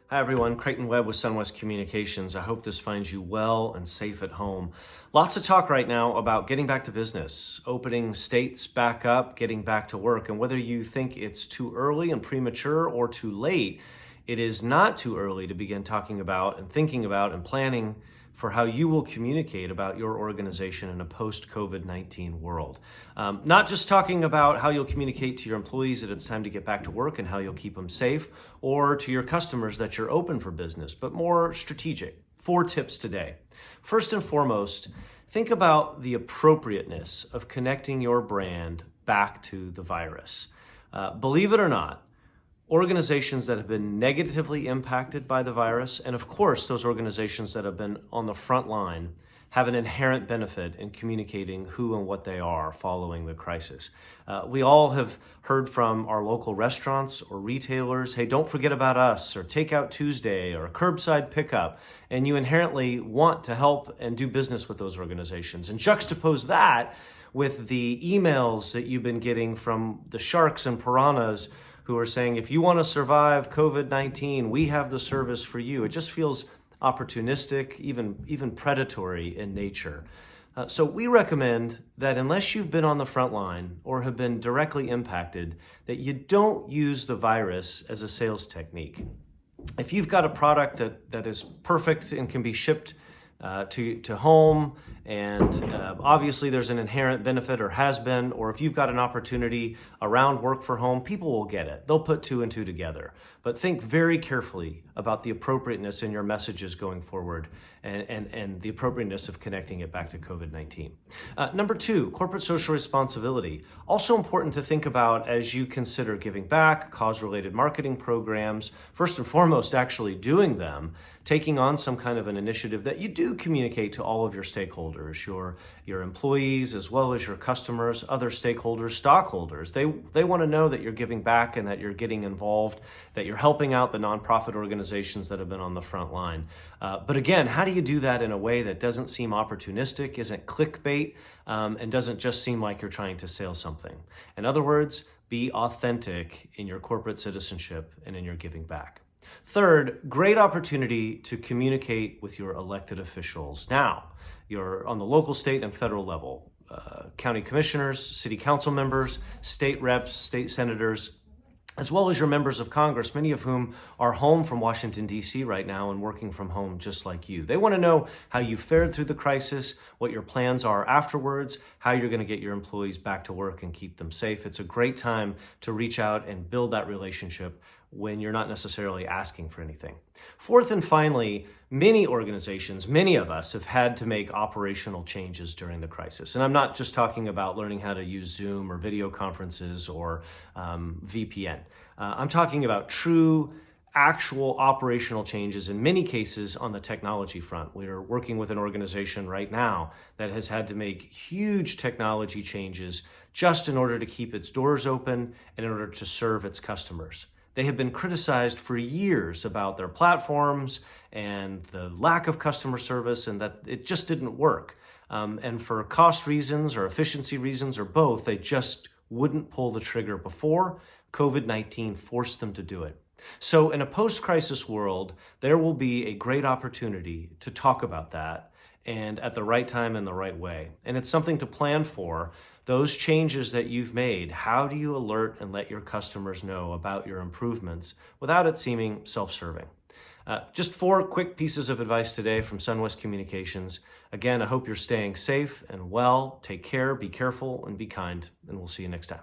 Hi everyone, Creighton Webb with SunWest Communications. I hope this finds you well and safe at home. Lots of talk right now about getting back to business, opening states back up, getting back to work. And whether you think it's too early and premature or too late, it is not too early to begin talking about and thinking about and planning for how you will communicate about your organization in a post-COVID-19 world. Not just talking about how you'll communicate to your employees that it's time to get back to work and how you'll keep them safe, or to your customers that you're open for business, but more strategic. 4 tips today. First and foremost, think about the appropriateness of connecting your brand back to the virus. Believe it or not, organizations that have been negatively impacted by the virus, and of course those organizations that have been on the front line, have an inherent benefit in communicating who and what they are following the crisis. We all have heard from our local restaurants or retailers, hey, don't forget about us, or Takeout Tuesday, or curbside pickup, and you inherently want to help and do business with those organizations. And juxtapose that with the emails that you've been getting from the sharks and piranhas who are saying, if you want to survive COVID-19, we have the service for you. It just feels opportunistic, even predatory in nature. So we recommend that unless you've been on the front line or have been directly impacted, that you don't use the virus as a sales technique. If you've got a product that is perfect and can be shipped to home, and obviously there's an inherent benefit, or has been, or if you've got an opportunity around work for home, people will get it. They'll put 2 and 2 together. But think very carefully about the appropriateness in your messages going forward, and the appropriateness of connecting it back to COVID-19. Number 2, corporate social responsibility. Also important to think about as you consider giving back, cause-related marketing programs, first and foremost actually doing them, taking on some kind of an initiative that you do communicate to all of your stakeholders, your employees, as well as your customers, other stakeholders, stockholders. They want to know that you're giving back and that you're getting involved, that you're helping out the nonprofit organizations that have been on the front line. But again, how do you do that in a way that doesn't seem opportunistic, isn't clickbait, and doesn't just seem like you're trying to sell something? In other words, be authentic in your corporate citizenship and in your giving back. Third, great opportunity to communicate with your elected officials. Now, you're on the local, state, and federal level. County commissioners, city council members, state reps, state senators, as well as your members of Congress, many of whom are home from Washington, D.C. right now and working from home just like you. They want to know how you fared through the crisis, what your plans are afterwards, how you're going to get your employees back to work and keep them safe. It's a great time to reach out and build that relationship when you're not necessarily asking for anything. Fourth and finally, many organizations, many of us have had to make operational changes during the crisis. And I'm not just talking about learning how to use Zoom or video conferences or VPN. I'm talking about true, actual operational changes, in many cases on the technology front. We're working with an organization right now that has had to make huge technology changes just in order to keep its doors open and in order to serve its customers. They have been criticized for years about their platforms and the lack of customer service, and that it just didn't work. And for cost reasons or efficiency reasons or both, they just wouldn't pull the trigger before. COVID-19 forced them to do it. So in a post-crisis world, there will be a great opportunity to talk about that, and at the right time and the right way. And it's something to plan for. Those changes that you've made, how do you alert and let your customers know about your improvements without it seeming self-serving? Just 4 quick pieces of advice today from SunWest Communications. Again, I hope you're staying safe and well. Take care, be careful, and be kind, and we'll see you next time.